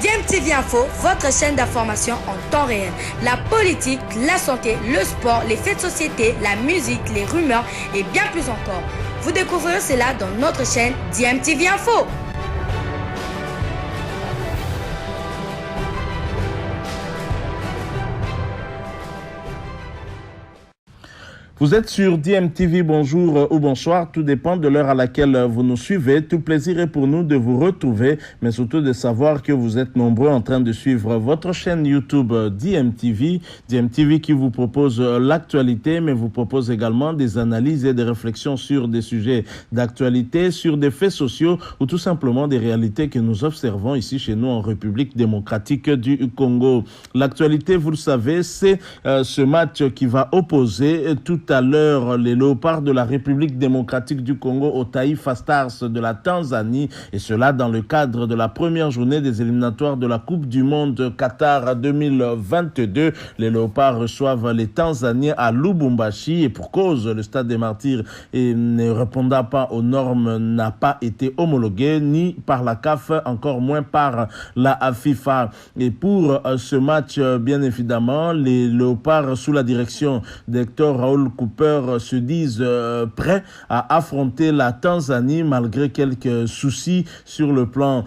DMTV Info, votre chaîne d'information en temps réel. La politique, la santé, le sport, les faits de société, la musique, les rumeurs et bien plus encore. Vous découvrirez cela dans notre chaîne DMTV Info. Vous êtes sur DMTV, bonjour ou bonsoir, tout dépend de l'heure à laquelle vous nous suivez. Tout plaisir est pour nous de vous retrouver, mais surtout de savoir que vous êtes nombreux en train de suivre votre chaîne YouTube DMTV. DMTV qui vous propose l'actualité, mais vous propose également des analyses et des réflexions sur des sujets d'actualité, sur des faits sociaux ou tout simplement des réalités que nous observons ici chez nous en République démocratique du Congo. L'actualité, vous le savez, c'est ce match qui va opposer tout à l'heure les Léopards de la République démocratique du Congo au Taifa Stars de la Tanzanie, et cela dans le cadre de la première journée des éliminatoires de la Coupe du Monde Qatar 2022. Les Léopards reçoivent les Tanzaniens à Lubumbashi, et pour cause, le Stade des Martyrs ne répondant pas aux normes n'a pas été homologué ni par la CAF, encore moins par la FIFA. Et pour ce match, bien évidemment, les Léopards sous la direction d'Hector Raoul Cooper se disent prêts à affronter la Tanzanie malgré quelques soucis sur le plan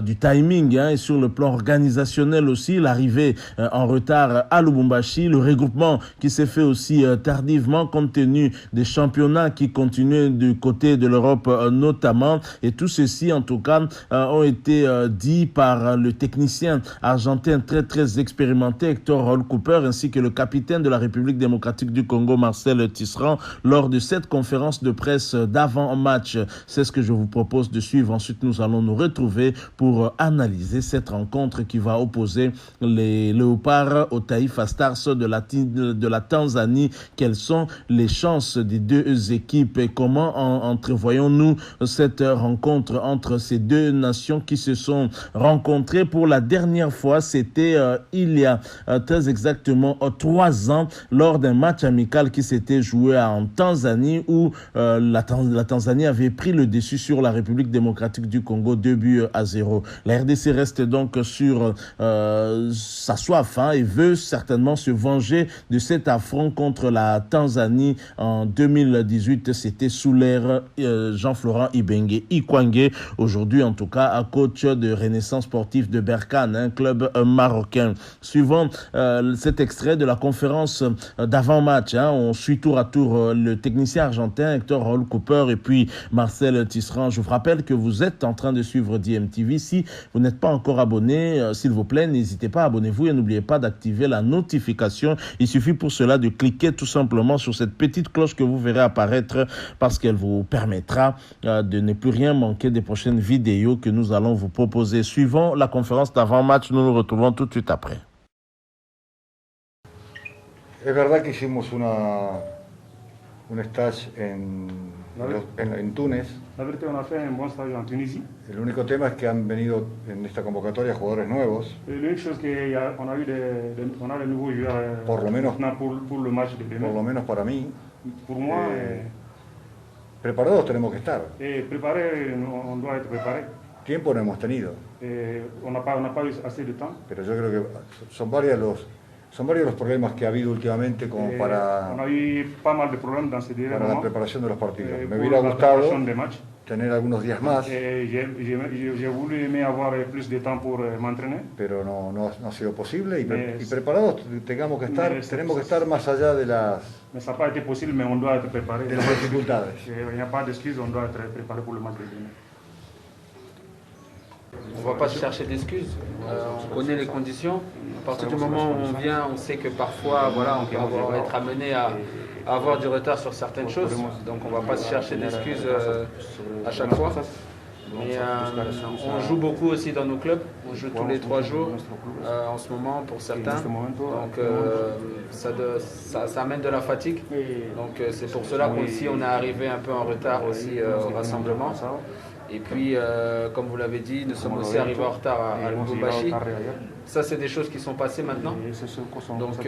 du timing et sur le plan organisationnel aussi. L'arrivée en retard à Lubumbashi, le regroupement qui s'est fait aussi tardivement compte tenu des championnats qui continuent du côté de l'Europe notamment. Et tout ceci en tout cas ont été dit par le technicien argentin très expérimenté Hector Raoul Cooper ainsi que le capitaine de la République démocratique du Congo Marcel Tisserand lors de cette conférence de presse d'avant-match. C'est ce que je vous propose de suivre. Ensuite, nous allons nous retrouver pour analyser cette rencontre qui va opposer les Léopards au Taifa Stars de la Tanzanie. Quelles sont les chances des deux équipes et comment entrevoyons-nous cette rencontre entre ces deux nations qui se sont rencontrées pour la dernière fois? C'était il y a très exactement 3 ans lors d'un match amical qui s'était joué en Tanzanie où la Tanzanie avait pris le dessus sur la République démocratique du Congo 2-0. La RDC reste donc sur sa soif et veut certainement se venger de cet affront contre la Tanzanie en 2018. C'était sous l'ère Jean-Florent Ibenge Ikwange, aujourd'hui en tout cas coach de Renaissance sportive de Berkane, un club marocain. Suivant cet extrait de la conférence d'avant-match, on suit tour à tour le technicien argentin Hector Raoul Cooper et puis Marcel Tisserand. Je vous rappelle que vous êtes en train de suivre DMTV. Si vous n'êtes pas encore abonné, s'il vous plaît, n'hésitez pas, abonnez-vous et n'oubliez pas d'activer la notification. Il suffit pour cela de cliquer tout simplement sur cette petite cloche que vous verrez apparaître parce qu'elle vous permettra de ne plus rien manquer des prochaines vidéos que nous allons vous proposer. Suivant la conférence d'avant-match, nous nous retrouvons tout de suite après. Es verdad que hicimos un stage en Túnez. La vérité, on a fait un bon stage en Tunisie. El único tema es que han venido en esta convocatoria jugadores nuevos. L'unique chose qu'on a eu on a des nouveaux joueurs por lo menos, pour le match de demain. Por lo menos para mí. Pour moi, preparados tenemos que estar. Préparé, on doit être préparé. Tiempo no hemos tenido. On n'a pas eu assez de temps. Pero yo creo que son varios los problemas que ha habido últimamente como para, on a eu pas mal de problèmes dans ces derniers para la moments. preparación de los partidos. Me Pour hubiera la gustado préparation des matchs. tener algunos días más, J'ai voulu aimer avoir plus de temps pour m'entraîner. pero no ha sido posible y preparados tenemos que estar más allá de las Mais ça n'a pas été possible, mais on doit être préparé. de las dificultades. Il n'y a pas d'excuse, on doit être préparé pour le match de demain. On ne va pas se chercher d'excuses, on connaît les conditions. À partir du moment où on vient, on sait que parfois voilà, on va être amené à avoir du retard sur certaines choses. Donc on ne va pas se chercher d'excuses à chaque fois. Mais on joue beaucoup aussi dans nos clubs, on joue tous les 3 jours en ce moment pour certains. Donc ça amène de la fatigue. Donc c'est pour cela qu'aussi on est arrivé un peu en retard aussi au rassemblement. Et puis, comme vous l'avez dit, nous sommes aussi arrivés en retard à Lubumbashi. Ça, c'est des choses qui sont passées maintenant. Donc,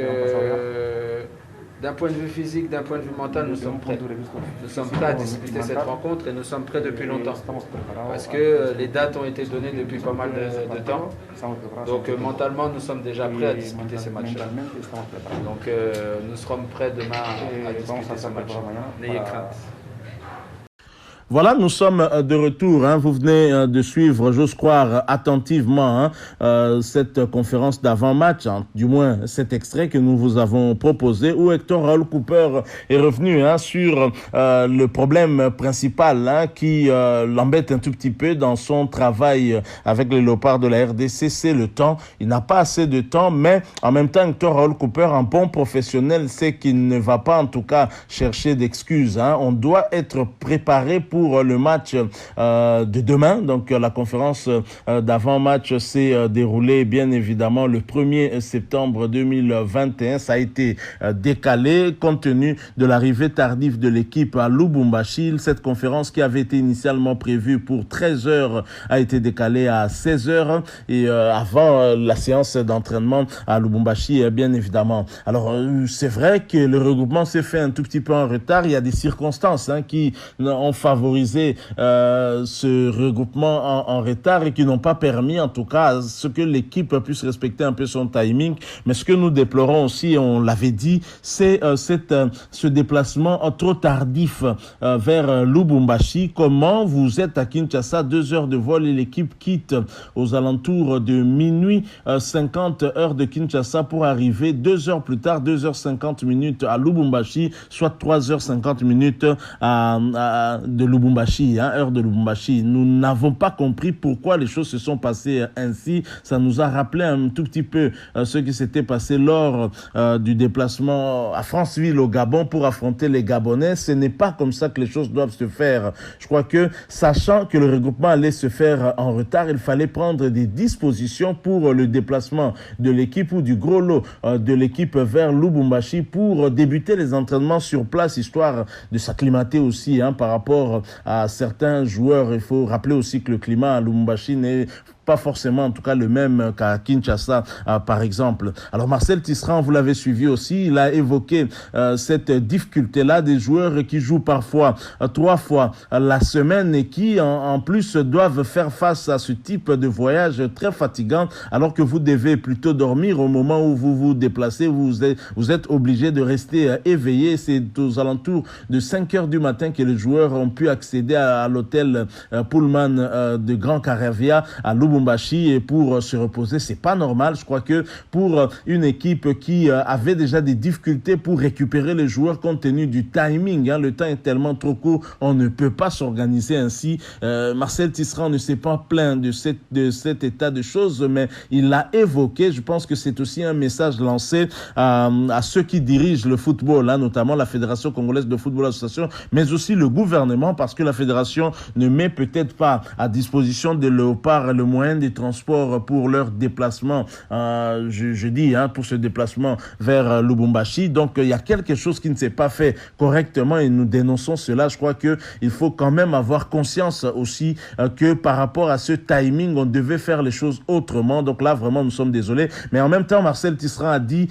d'un point de vue physique, d'un point de vue mental, nous sommes prêts. Nous sommes prêts à disputer cette rencontre et nous sommes prêts depuis longtemps. Parce que les dates ont été données depuis pas mal de temps. Donc mentalement, nous sommes déjà prêts à disputer ces matchs-là. Donc nous serons prêts demain à disputer ce match. N'ayez crainte. Voilà, nous sommes de retour. Vous venez de suivre, j'ose croire, attentivement cette conférence d'avant-match, du moins cet extrait que nous vous avons proposé, où Hector Raoul Cooper est revenu sur le problème principal qui l'embête un tout petit peu dans son travail avec les Léopards de la RDC, c'est le temps. Il n'a pas assez de temps, mais en même temps, Hector Raoul Cooper, un bon professionnel, sait qu'il ne va pas en tout cas chercher d'excuses. On doit être préparé pour le match de demain. Donc la conférence d'avant-match s'est déroulée bien évidemment le 1er septembre 2021. Ça a été décalé compte tenu de l'arrivée tardive de l'équipe à Lubumbashi. Cette conférence qui avait été initialement prévue pour 13h a été décalée à 16h et avant la séance d'entraînement à Lubumbashi bien évidemment. Alors c'est vrai que le regroupement s'est fait un tout petit peu en retard. Il y a des circonstances qui ont favorisé ce regroupement en retard et qui n'ont pas permis en tout cas à ce que l'équipe puisse respecter un peu son timing. Mais ce que nous déplorons aussi, on l'avait dit, c'est ce déplacement trop tardif vers Lubumbashi. Comment vous êtes à Kinshasa, 2 heures de vol et l'équipe quitte aux alentours de minuit 50 heures de Kinshasa pour arriver 2 heures plus tard, 2h50 minutes à Lubumbashi, soit 3h50 minutes de Lubumbashi, heure de Lubumbashi. Nous n'avons pas compris pourquoi les choses se sont passées ainsi. Ça nous a rappelé un tout petit peu ce qui s'était passé lors du déplacement à Franceville au Gabon pour affronter les Gabonais. Ce n'est pas comme ça que les choses doivent se faire. Je crois que, sachant que le regroupement allait se faire en retard, il fallait prendre des dispositions pour le déplacement de l'équipe ou du gros lot de l'équipe vers Lubumbashi pour débuter les entraînements sur place, histoire de s'acclimater aussi par rapport à certains joueurs. Il faut rappeler aussi que le climat à Lubumbashi n'est pas forcément en tout cas le même qu'à Kinshasa par exemple. Alors Marcel Tisserand, vous l'avez suivi aussi, il a évoqué cette difficulté-là des joueurs qui jouent parfois 3 fois la semaine et qui en plus doivent faire face à ce type de voyage très fatigant alors que vous devez plutôt dormir au moment où vous vous déplacez, vous êtes obligé de rester éveillé. C'est aux alentours de 5 heures du matin que les joueurs ont pu accéder à l'hôtel Pullman de Grand Caravia à Lubumbashi et pour se reposer. C'est pas normal. Je crois que pour une équipe qui avait déjà des difficultés pour récupérer les joueurs compte tenu du timing, le temps est tellement trop court, on ne peut pas s'organiser ainsi. Marcel Tisserand ne s'est pas plaint de cet état de choses, mais il l'a évoqué. Je pense que c'est aussi un message lancé à ceux qui dirigent le football, notamment la Fédération congolaise de football association, mais aussi le gouvernement, parce que la fédération ne met peut-être pas à disposition des Léopards le moyen des transports pour leur déplacement, je dis, pour ce déplacement vers Lubumbashi. Donc, il y a quelque chose qui ne s'est pas fait correctement et nous dénonçons cela. Je crois qu'il faut quand même avoir conscience aussi que par rapport à ce timing, on devait faire les choses autrement. Donc là, vraiment, nous sommes désolés. Mais en même temps, Marcel Tisserand a dit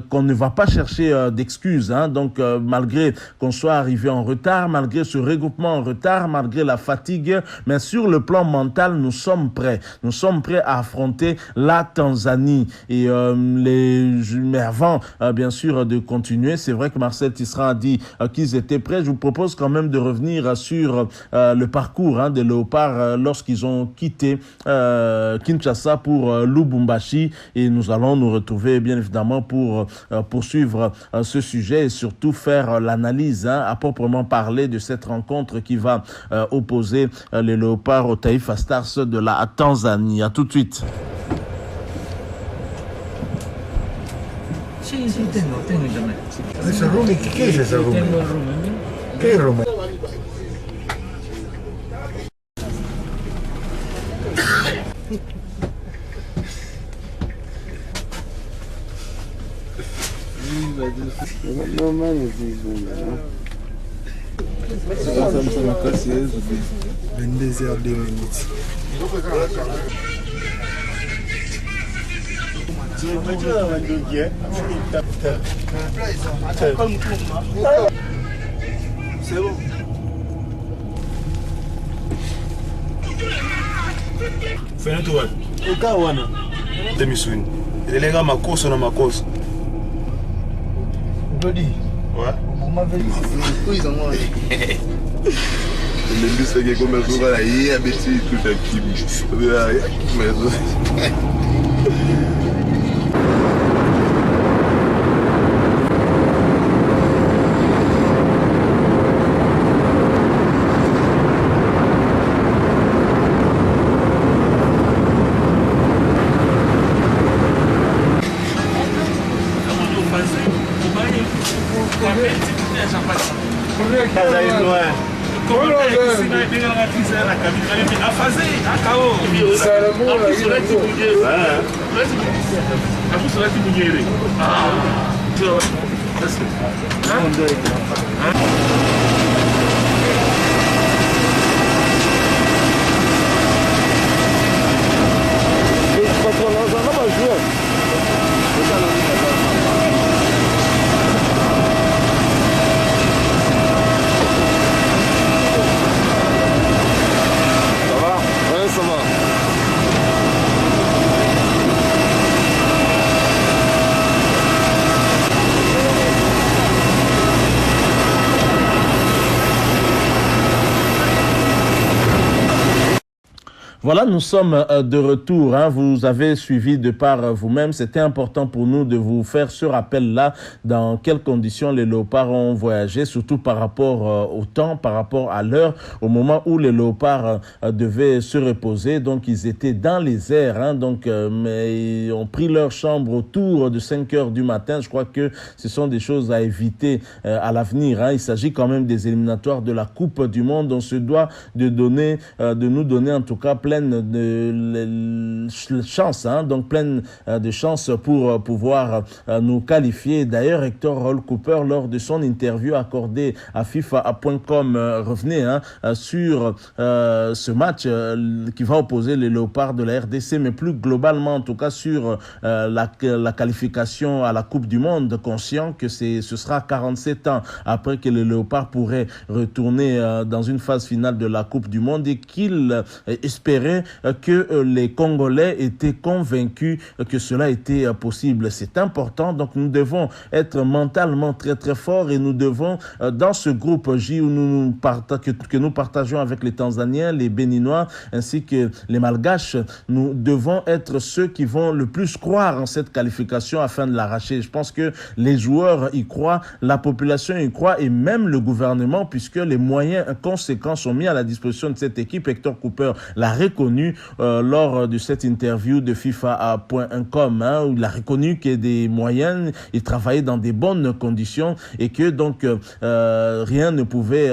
qu'on ne va pas chercher d'excuses. Donc, malgré qu'on soit arrivé en retard, malgré ce regroupement en retard, malgré la fatigue, mais sur le plan mental, nous sommes prêts. Nous sommes prêts à affronter la Tanzanie. Et mais avant, bien sûr, de continuer, c'est vrai que Marcel Tisserand a dit qu'ils étaient prêts. Je vous propose quand même de revenir sur le parcours des Léopards lorsqu'ils ont quitté Kinshasa pour Lubumbashi. Et nous allons nous retrouver, bien évidemment, pour poursuivre ce sujet et surtout faire l'analyse à proprement parler de cette rencontre qui va opposer les Léopards aux Taifa Stars de la Tanzanie. À tout de suite. Sì, tengo già me. Adesso Rumi, che è questo Rumi? Tengo il Rumi. Che è il Rumi? C'est bon. Fais un tour. Demi-swing. Les gars, ma course, on a ma course. Jody. Ouais. On m'avait dit. Oui, ils ont mangé. Le bus qui est comme ça, il y a des petits trucs qui Voilà, nous sommes de retour. Vous avez suivi de par vous-même. C'était important pour nous de vous faire ce rappel-là. Dans quelles conditions les léopards ont voyagé, surtout par rapport au temps, par rapport à l'heure, au moment où les léopards devaient se reposer. Donc, ils étaient dans les airs. Mais ils ont pris leur chambre autour de 5 heures du matin. Je crois que ce sont des choses à éviter à l'avenir. Il s'agit quand même des éliminatoires de la Coupe du Monde. On se doit de nous donner en tout cas pleine de chance, donc pleine de chance pour pouvoir nous qualifier. D'ailleurs, Hector Roll Cooper, lors de son interview accordée à FIFA.com, revenait sur ce match qui va opposer les Léopards de la RDC, mais plus globalement en tout cas sur la qualification à la Coupe du Monde, conscient que ce sera 47 ans après que les Léopards pourraient retourner dans une phase finale de la Coupe du Monde et qu'il espérait que les Congolais étaient convaincus que cela était possible. C'est important, donc nous devons être mentalement très très forts et nous devons, dans ce groupe J où que nous partageons avec les Tanzaniens, les Béninois ainsi que les Malgaches, nous devons être ceux qui vont le plus croire en cette qualification afin de l'arracher. Je pense que les joueurs y croient, la population y croit et même le gouvernement, puisque les moyens conséquents sont mis à la disposition de cette équipe. Hector Cooper l'a reconnu lors de cette interview de FIFA.com, où il a reconnu qu'il y a des moyens, il travaillait dans des bonnes conditions et que donc rien ne pouvait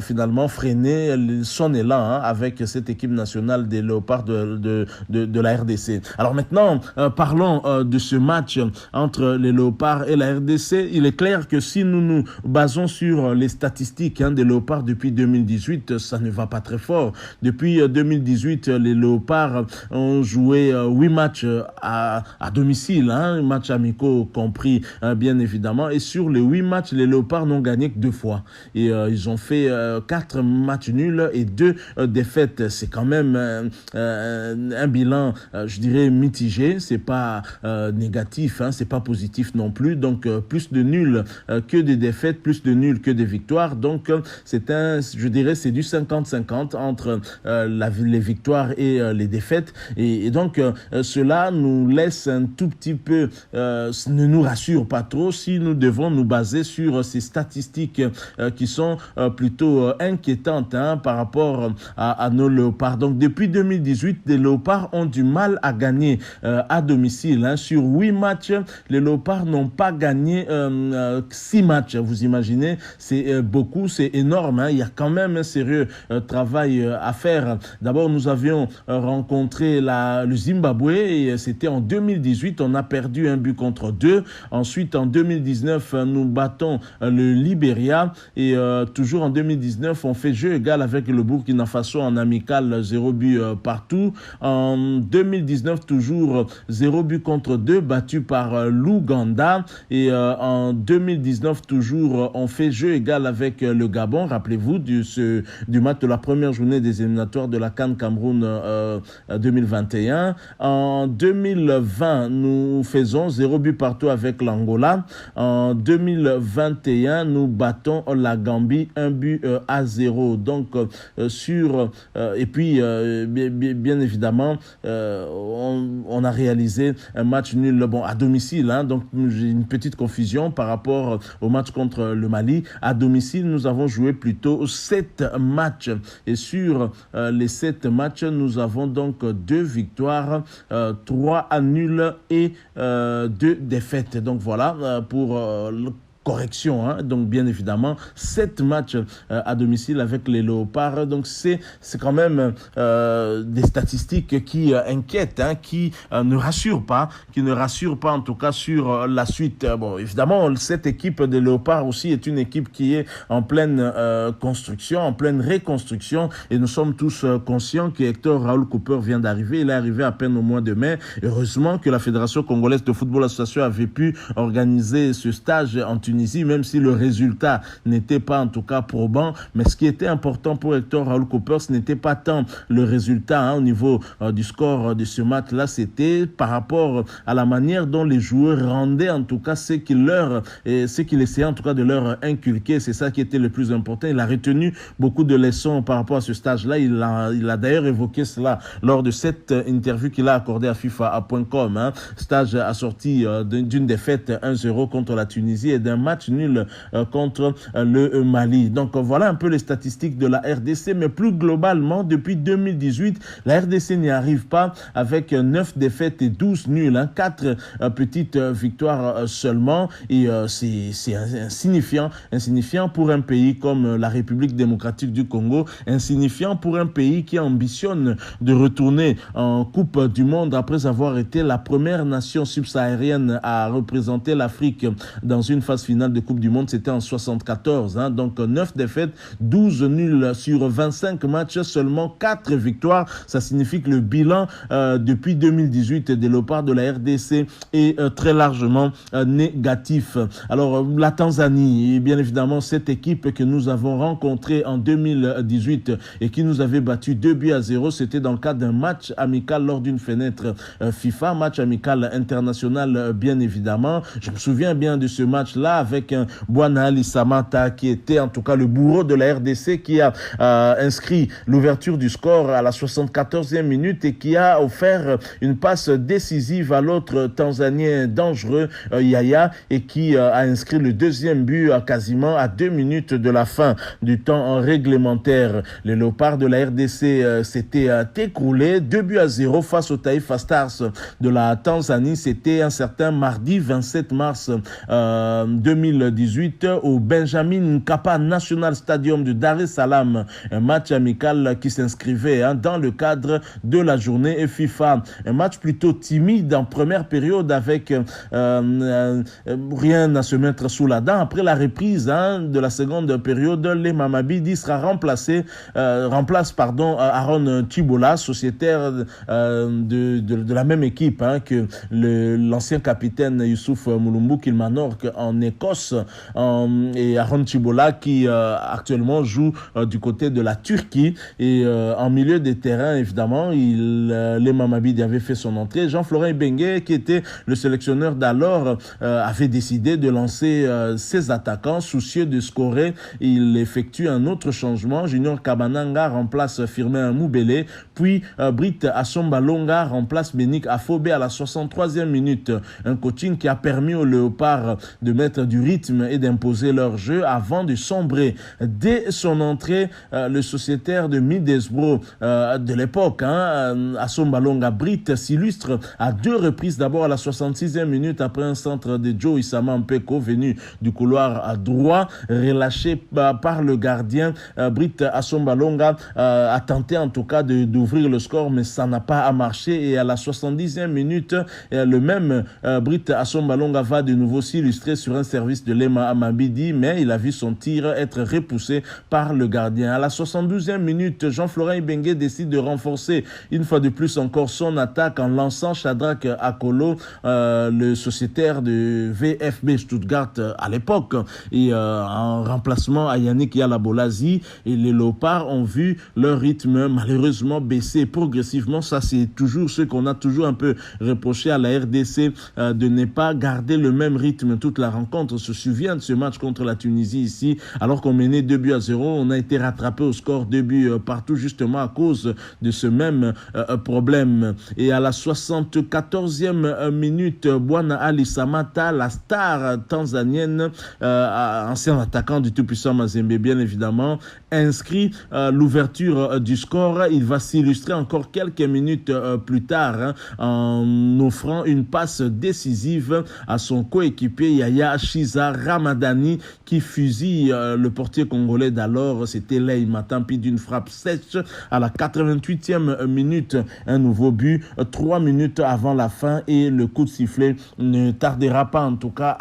finalement freiner son élan avec cette équipe nationale des Léopards de la RDC. Alors maintenant, parlons de ce match entre les Léopards et la RDC. Il est clair que si nous nous basons sur les statistiques des Léopards depuis 2018, ça ne va pas très fort. Depuis 2018, les Léopards ont joué 8 matchs à domicile, matchs amicaux compris bien évidemment, et sur les 8 matchs, les Léopards n'ont gagné que 2 fois. Et ils ont fait 4 matchs nuls et 2 défaites. C'est quand même un bilan, je dirais, mitigé. C'est pas négatif, c'est pas positif non plus. Donc plus de nuls que de défaites, plus de nuls que de victoires. Donc je dirais, c'est du 50-50 entre les victoires et les défaites. Et donc cela nous laisse un tout petit peu, ne nous rassure pas trop si nous devons nous baser sur ces statistiques qui sont plutôt inquiétantes par rapport à nos Léopards. Donc depuis 2018, les Léopards ont du mal à gagner à domicile. Sur 8 matchs, les Léopards n'ont pas gagné 6 matchs. Vous imaginez, c'est beaucoup, c'est énorme. Il y a quand même un sérieux travail à faire. D'abord, nous avions rencontré le Zimbabwe et c'était en 2018. On a perdu 1-2. Ensuite, en 2019, nous battons le Libéria et toujours en 2019, on fait jeu égal avec le Burkina Faso en amical 0 partout. En 2019, toujours 0-2 battu par l'Ouganda et en 2019, toujours on fait jeu égal avec le Gabon. Rappelez-vous du match de la première journée des éliminatoires de la CAN Cameroun 2021. En 2020, nous faisons 0 partout avec l'Angola. En 2021, nous battons la Gambie 1-0. Donc, et puis, bien évidemment, on a réalisé un match nul à domicile. Donc, j'ai une petite confusion par rapport au match contre le Mali. À domicile, nous avons joué plutôt 7 matchs. Et sur les 7 matchs, nous avons donc 2 victoires, 3 nuls et 2 défaites. Donc voilà pour correction, donc bien évidemment 7 matchs à domicile avec les Léopards, donc c'est quand même des statistiques qui inquiètent, qui ne rassurent pas en tout cas sur la suite. Bon, évidemment cette équipe des Léopards aussi est une équipe qui est en pleine construction, en pleine reconstruction et nous sommes tous conscients que Hector Raoul Cooper vient d'arriver, il est arrivé à peine au mois de mai. Heureusement que la Fédération Congolaise de Football Association avait pu organiser ce stage en Tunisie, même si le résultat n'était pas en tout cas probant. Mais ce qui était important pour Hector Raoul Cooper, ce n'était pas tant le résultat au niveau du score de ce match-là, c'était par rapport à la manière dont les joueurs rendaient en tout cas ce qu'il essayait en tout cas de leur inculquer. C'est ça qui était le plus important. Il a retenu beaucoup de leçons par rapport à ce stage-là. Il a d'ailleurs évoqué cela lors de cette interview qu'il a accordée à FIFA.com. Stage assorti d'une défaite 1-0 contre la Tunisie et d'un match nul contre le Mali. Donc voilà un peu les statistiques de la RDC, mais plus globalement, depuis 2018, la RDC n'y arrive pas avec 9 défaites et 12 nuls, 4 petites victoires seulement, et c'est insignifiant pour un pays comme la République démocratique du Congo, insignifiant pour un pays qui ambitionne de retourner en Coupe du Monde après avoir été la première nation subsaharienne à représenter l'Afrique dans une phase finale de Coupe du Monde, c'était en 74. Donc 9 défaites, 12 nuls sur 25 matchs, seulement 4 victoires. Ça signifie que le bilan depuis 2018 des Léopards de la RDC est très largement négatif. Alors la Tanzanie, bien évidemment, cette équipe que nous avons rencontrée en 2018 et qui nous avait battu 2-0, c'était dans le cadre d'un match amical lors d'une fenêtre FIFA, match amical international bien évidemment. Je me souviens bien de ce match-là avec un Bwana Ali Samata qui était en tout cas le bourreau de la RDC, qui a inscrit l'ouverture du score à la 74e minute et qui a offert une passe décisive à l'autre Tanzanien dangereux, Yaya, et qui a inscrit le deuxième but quasiment à 2 minutes de la fin du temps réglementaire. Les Léopards de la RDC s'étaient écroulés 2-0 face au Taifa Stars de la Tanzanie. C'était un certain mardi 27 mars 2018 au Benjamin Mkapa National Stadium de Dar es Salaam. Un match amical qui s'inscrivait dans le cadre de la journée FIFA. Un match plutôt timide en première période avec rien à se mettre sous la dent. Après la reprise de la seconde période, les Mamabidi remplace Aaron Chibola, sociétaire de la même équipe que l'ancien capitaine Youssouf Mulumbu Kilmanork en Écosse, et Aaron Chibola qui actuellement joue du côté de la Turquie. Et en milieu des terrains, évidemment, les Mamabidi avaient fait son entrée. Jean-Florent Bengue, qui était le sélectionneur d'alors, avait décidé de lancer ses attaquants, soucieux de scorer. Il effectue un autre changement. Junior Kabananga remplace Firmin Moubele, puis Britt Assombalonga remplace Benik Afobe à la 63e minute. Un coaching qui a permis aux Léopards de mettre du du rythme et d'imposer leur jeu avant de sombrer. Dès son entrée, le sociétaire de Middlesbrough de l'époque, Assomba Longa Britt, s'illustre à 2 reprises. D'abord à la 66e minute après un centre de Joe Issama Mpeko venu du couloir à droit, relâché par le gardien. Britt Assomba Longa a tenté en tout cas d'ouvrir le score, mais ça n'a pas marché. Et à la 70e minute, le même Britt Assomba Longa va de nouveau s'illustrer sur un service de Lema Amabidi, mais il a vu son tir être repoussé par le gardien. À la 72e minute, Jean-Florent Ibenge décide de renforcer une fois de plus encore son attaque en lançant Shadrack Akolo, le sociétaire de VfB Stuttgart à l'époque, et en remplacement à Yannick Yalabolazi. Et les Léopards ont vu leur rythme malheureusement baisser progressivement. Ça, c'est toujours ce qu'on a toujours un peu reproché à la RDC, de ne pas garder le même rythme toute la rencontre. On se souvient de ce match contre la Tunisie ici, alors qu'on menait 2-0, on a été rattrapé au score 2 buts partout justement à cause de ce même problème. Et à la 74e minute, Bwana Ali Samata, la star tanzanienne, ancien attaquant du tout-puissant Mazembe bien évidemment, inscrit l'ouverture du score. Il va s'illustrer encore quelques minutes plus tard en offrant une passe décisive à son coéquipier Yaya Shiza Ramadani, qui fusille le portier congolais d'alors, c'était Lei Matampi, d'une frappe sèche. À la 88e minute, un nouveau but, 3 minutes avant la fin, et le coup de sifflet ne tardera pas en tout cas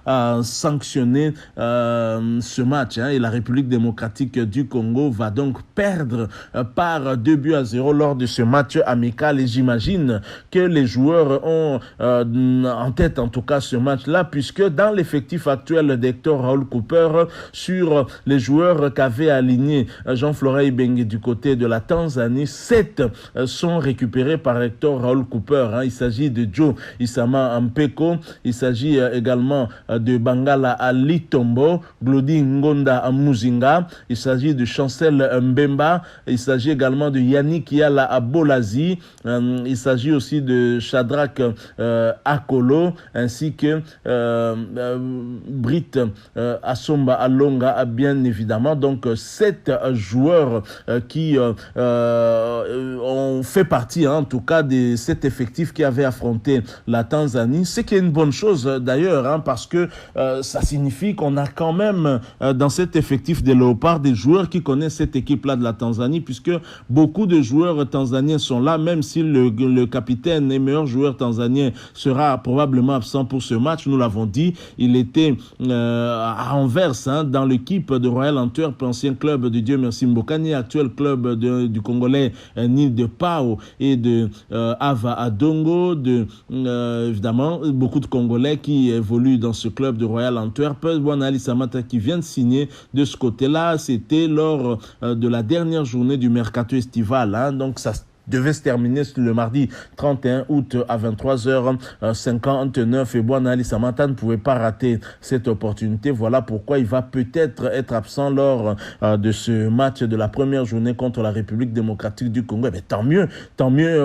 à sanctionner ce match, et la République démocratique du Congo va donc perdre par 2-0 lors de ce match amical. Et j'imagine que les joueurs ont en tête en tout cas ce match-là, puisque dans l'effectif actuel d'Hector Raoul Cooper, sur les joueurs qu'avait aligné Jean-Florent Ibenge du côté de la Tanzanie, 7 sont récupérés par Hector Raoul Cooper. Il s'agit de Joe Issama Mpeko, il s'agit également de Bangala Ali Tombo, Glody Ngonda Muzinga, il s'agit de Chancel Mbemba, il s'agit également de Yannick Yala Abolazi, il s'agit aussi de Shadrack Akolo, ainsi que Britt Assomba Alonga, bien évidemment. Donc 7 joueurs qui ont fait partie en tout cas de cet effectif qui avait affronté la Tanzanie, ce qui est une bonne chose d'ailleurs, parce que ça signifie qu'on a quand même dans cet effectif des Léopards des joueurs qui connaissent cette équipe-là de la Tanzanie, puisque beaucoup de joueurs tanzaniens sont là, même si le capitaine et meilleur joueur tanzanien sera probablement absent pour ce match. Nous l'avons dit, il était à Anvers, dans l'équipe de Royal Antwerp, ancien club de Dieu Merci Mbokani, actuel club du Congolais Nil de Pau et de Ava Adongo, évidemment beaucoup de Congolais qui évoluent dans ce club de Royal Antwerp. Bwana Ali Samata qui vient de signer de ce côté-là, c'était lors de la dernière journée du mercato estival, donc ça devait se terminer le mardi 31 août à 23h59 et Bwana Ali Samata ne pouvait pas rater cette opportunité. Voilà pourquoi il va peut-être être absent lors de ce match de la première journée contre la République démocratique du Congo. Mais tant mieux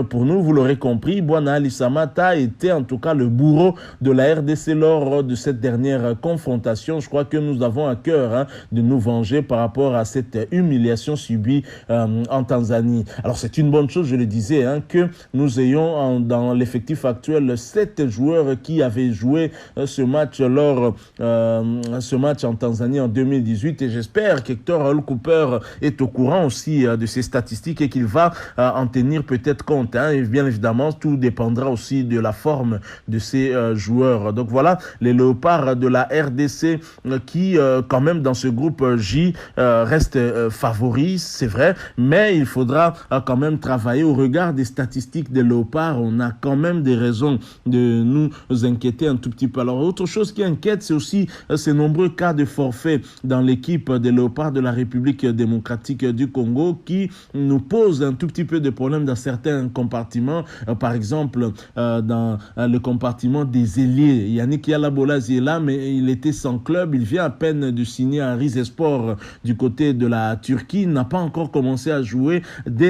pour nous, vous l'aurez compris. Bwana Ali Samata était en tout cas le bourreau de la RDC lors de cette dernière confrontation. Je crois que nous avons à cœur de nous venger par rapport à cette humiliation subie en Tanzanie. Alors c'est une bonne chose, je le disais, que nous ayons dans l'effectif actuel 7 joueurs qui avaient joué ce match ce match en Tanzanie en 2018, et j'espère qu'Hector Raoul Cooper est au courant aussi de ces statistiques et qu'il va en tenir peut-être compte, et bien évidemment tout dépendra aussi de la forme de ces joueurs. Donc voilà, les Léopards de la RDC qui quand même dans ce groupe J restent favoris, c'est vrai, mais il faudra quand même travailler. Au regard des statistiques des Léopards, on a quand même des raisons de nous inquiéter un tout petit peu. Alors, autre chose qui inquiète, c'est aussi ces nombreux cas de forfait dans l'équipe des Léopards de la République démocratique du Congo qui nous posent un tout petit peu de problèmes dans certains compartiments. Par exemple, dans le compartiment des ailiers. Yannick Yalabolazi est là, mais il était sans club. Il vient à peine de signer à Rizespor du côté de la Turquie. Il n'a pas encore commencé à jouer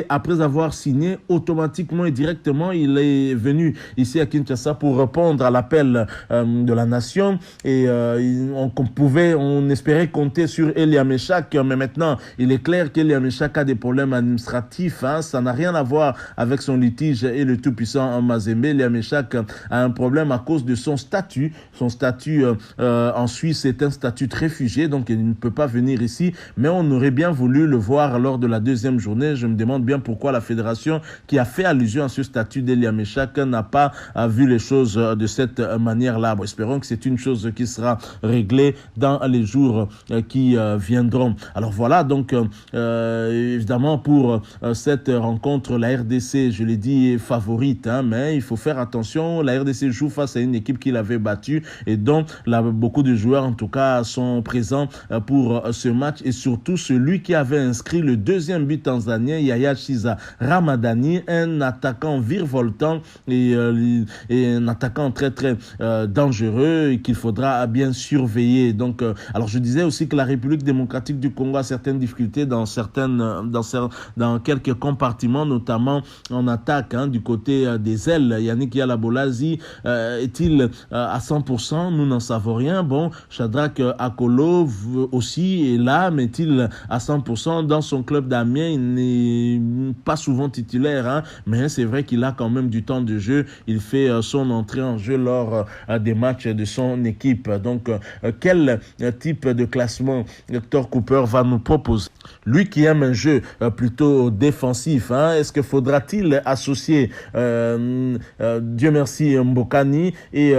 après avoir signé signé automatiquement et directement. Il est venu ici à Kinshasa pour répondre à l'appel de la nation et on espérait compter sur Elia Meshak, mais maintenant il est clair qu'Elia Meshak a des problèmes administratifs. Ça n'a rien à voir avec son litige et le tout-puissant Mazembe. Elia Meshak a un problème à cause de son statut. Son statut en Suisse est un statut de réfugié, donc il ne peut pas venir ici, mais on aurait bien voulu le voir lors de la deuxième journée. Je me demande bien pourquoi la fédération qui a fait allusion à ce statut d'Elia Meshak n'a pas vu les choses de cette manière-là. Bon, espérons que c'est une chose qui sera réglée dans les jours qui viendront. Alors voilà, donc évidemment pour cette rencontre, la RDC, je l'ai dit, est favorite, mais il faut faire attention. La RDC joue face à une équipe qui l'avait battue et dont beaucoup de joueurs en tout cas sont présents pour ce match, et surtout celui qui avait inscrit le deuxième but tanzanien, Yaya Shiza Ramadani, un attaquant virevoltant et un attaquant très très dangereux et qu'il faudra bien surveiller. Donc, alors je disais aussi que la République démocratique du Congo a certaines difficultés dans quelques compartiments, notamment en attaque, du côté des ailes. Yannick Yalabolazi est-il à 100%? Nous n'en savons rien. Bon, Shadrach Akolo aussi est là, mais est-il à 100%? Dans son club d'Amiens, il n'est pas souvent titulaire, mais c'est vrai qu'il a quand même du temps de jeu. Il fait son entrée en jeu lors des matchs de son équipe. Donc, quel type de classement Hector Cooper va nous proposer? Lui qui aime un jeu plutôt défensif, est-ce que faudra-t-il associer Dieu merci Mbokani et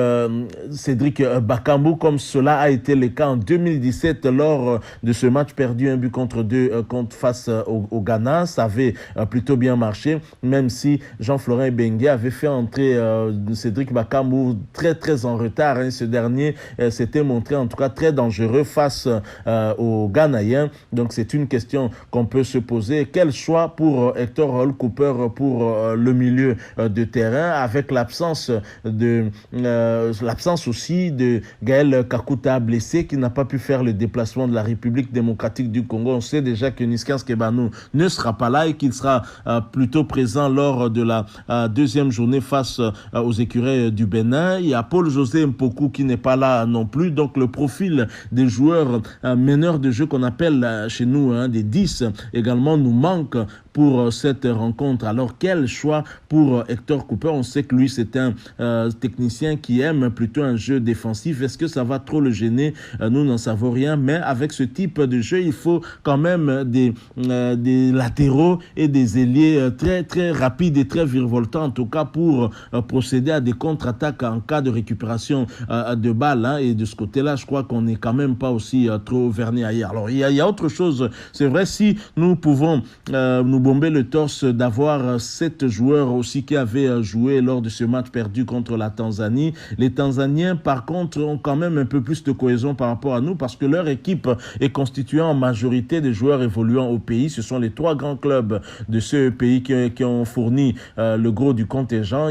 Cédric Bakambu comme cela a été le cas en 2017 lors de ce match perdu 1 but contre 2 face au Ghana? Ça avait plutôt bien marché, même si Jean-Florent Bengue avait fait entrer Cédric Bakambu très très en retard. Ce dernier s'était montré en tout cas très dangereux face aux Ghanéens. Donc c'est une question qu'on peut se poser. Quel choix pour Hector Cooper pour le milieu de terrain, avec l'absence aussi de Gaël Kakuta blessé, qui n'a pas pu faire le déplacement de la République démocratique du Congo. On sait déjà que Niskans Kebanou ne sera pas là et qu'il sera plutôt présent lors de la deuxième journée face aux écureuils du Bénin. Il y a Paul-José Mpoku qui n'est pas là non plus. Donc le profil des joueurs meneurs de jeu qu'on appelle chez nous des 10 également nous manque pour cette rencontre. Alors quel choix pour Hector Cooper? On sait que lui c'est un technicien qui aime plutôt un jeu défensif. Est-ce que ça va trop le gêner? Nous n'en savons rien, mais avec ce type de jeu il faut quand même des latéraux et des ailiers très très rapides et très virevoltants, en tout cas pour procéder à des contre-attaques en cas de récupération de balles, et de ce côté-là je crois qu'on n'est quand même pas aussi trop vernis ailleurs. Alors il y a autre chose, c'est vrai, si nous pouvons nous bomber le torse d'avoir 7 joueurs aussi qui avaient joué lors de ce match perdu contre la Tanzanie. Les Tanzaniens par contre ont quand même un peu plus de cohésion par rapport à nous, parce que leur équipe est constituée en majorité de joueurs évoluant au pays. Ce sont les 3 grands clubs de ce pays qui ont fourni le gros du contingent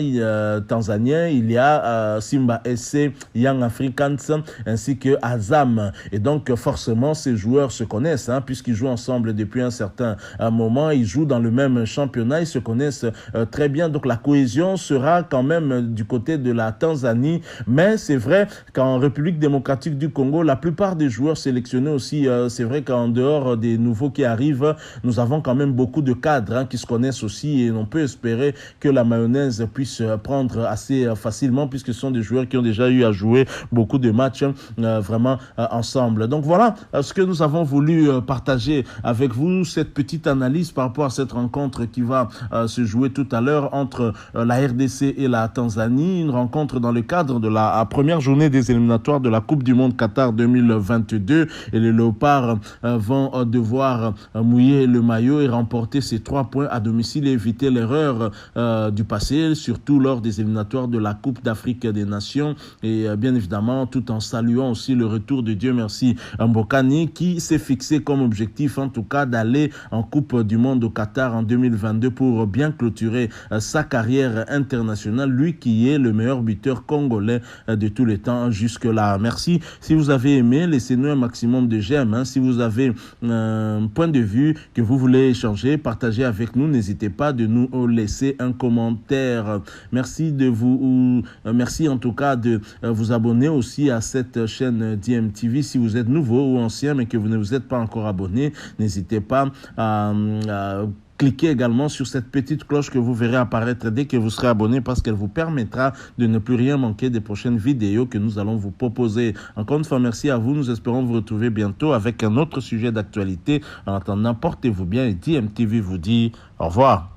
tanzanien. Il y a Simba SC, Young Africans ainsi que Azam, et donc forcément ces joueurs se connaissent puisqu'ils jouent ensemble depuis un certain moment. Ils jouent dans le même championnat, ils se connaissent très bien, donc la cohésion sera quand même du côté de la Tanzanie. Mais c'est vrai qu'en République démocratique du Congo, la plupart des joueurs sélectionnés aussi, c'est vrai qu'en dehors des nouveaux qui arrivent, nous avons quand même beaucoup de cadres qui se connaissent aussi, et on peut espérer que la mayonnaise puisse prendre assez facilement, puisque ce sont des joueurs qui ont déjà eu à jouer beaucoup de matchs vraiment ensemble. Donc voilà ce que nous avons voulu partager avec vous, cette petite analyse par rapport à cette rencontre qui va se jouer tout à l'heure entre la RDC et la Tanzanie, une rencontre dans le cadre de la première journée des éliminatoires de la Coupe du Monde Qatar 2022, et les Léopards vont devoir mouiller le maillot et remporter ces 3 points à domicile et éviter l'erreur du passé, surtout lors des éliminatoires de la Coupe d'Afrique des Nations, et bien évidemment tout en saluant aussi le retour de Dieu merci Mbokani, qui s'est fixé comme objectif en tout cas d'aller en Coupe du Monde au Qatar en 2022 pour bien clôturer sa carrière internationale, lui qui est le meilleur buteur congolais de tous les temps jusque-là. Merci. Si vous avez aimé, laissez-nous un maximum de j'aime. Si vous avez un point de vue que vous voulez échanger, partager avec nous, n'hésitez n'hésitez pas de nous laisser un commentaire. Merci en tout cas de vous abonner aussi à cette chaîne DMTV. Si vous êtes nouveau ou ancien mais que vous ne vous êtes pas encore abonné, n'hésitez pas à cliquez également sur cette petite cloche que vous verrez apparaître dès que vous serez abonné parce qu'elle vous permettra de ne plus rien manquer des prochaines vidéos que nous allons vous proposer. Encore une fois, merci à vous. Nous espérons vous retrouver bientôt avec un autre sujet d'actualité. En attendant, portez-vous bien et DMTV vous dit au revoir.